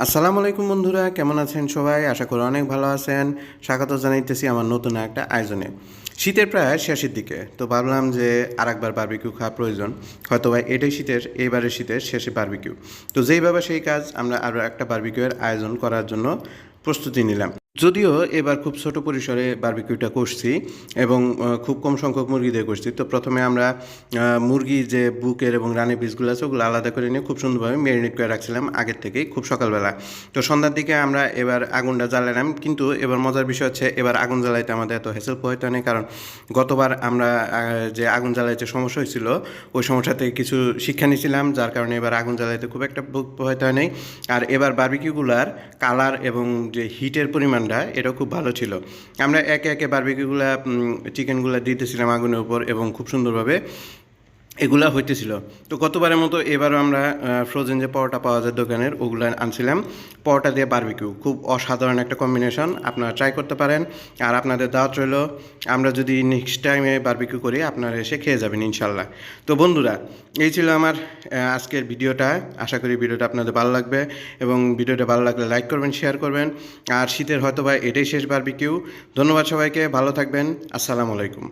আসসালামু আলাইকুম বন্ধুরা, কেমন আছেন সবাই? আশা করি অনেক ভালো আছেন। স্বাগত জানাইতেছি আমার নতুন একটা আয়োজনে। শীতের প্রায় শেষের দিকে তো ভাবলাম যে আরেকবার বারবিকিউ খাওয়া প্রয়োজন। হয়তো বা এটাই এইবারের শীতের শেষে বারবিকিউ। তো যেইভাবে সেই কাজ, আমরা আরও একটা বারবিকিউয়ের আয়োজন করার জন্য প্রস্তুতি নিলাম। যদিও এবার খুব ছোট পরিসরে বারবিকিউটা করছি এবং খুব কম সংখ্যক মুরগি দিয়ে করছি। তো প্রথমে আমরা মুরগির যে বুকের এবং রানের পিসগুলো আছে ওগুলো আলাদা করে নিয়ে খুব সুন্দরভাবে ম্যারিনেট করে রাখছিলাম আগের থেকেই, খুব সকালবেলা। তো সন্ধ্যার দিকে আমরা এবার আগুনটা জ্বালালাম, কিন্তু এবার মজার বিষয় হচ্ছে এবার আগুন জ্বালাইতে আমাদের এত হেসেল পোহাইতে নেই, কারণ গতবার আমরা যে আগুন জ্বালাইতে সমস্যা হয়েছিল ওই সমস্যা থেকে কিছু শিক্ষা নিয়েছিলাম, যার কারণে এবার আগুন জ্বালাইতে খুব একটা পোহাইতে নেই। আর এবার বারবিকিউগুলার কালার এবং যে হিটের পরিমাণটা এটাও খুব ভালো ছিল। আমরা একে একে বারবিকিউগুলা চিকেনগুলো দিতেছিলাম আগুনের উপর এবং খুব সুন্দরভাবে এগুলা হইতেছিল। তো গতবারের মতো এবারও আমরা ফ্রোজেন যে পরোটা পাওয়া যায় দোকানের ওগুলো আনছিলাম। পরোটা দিয়ে বারবিকিউ খুব অসাধারণ একটা কম্বিনেশন, আপনারা ট্রাই করতে পারেন। আর আপনাদের দাওয়াত রইল, আমরা যদি নেক্সট টাইমে বারবিকিউ করি আপনারা এসে খেয়ে যাবেন ইনশাল্লাহ। তো বন্ধুরা, এই ছিল আমার আজকের ভিডিওটা। আশা করি ভিডিওটা আপনাদের ভালো লাগবে এবং ভিডিওটা ভালো লাগলে লাইক করবেন, শেয়ার করবেন। আর শীতের হয়তো বা এটাই শেষ বারবিকিউ। ধন্যবাদ সবাইকে, ভালো থাকবেন। আসসালামু আলাইকুম।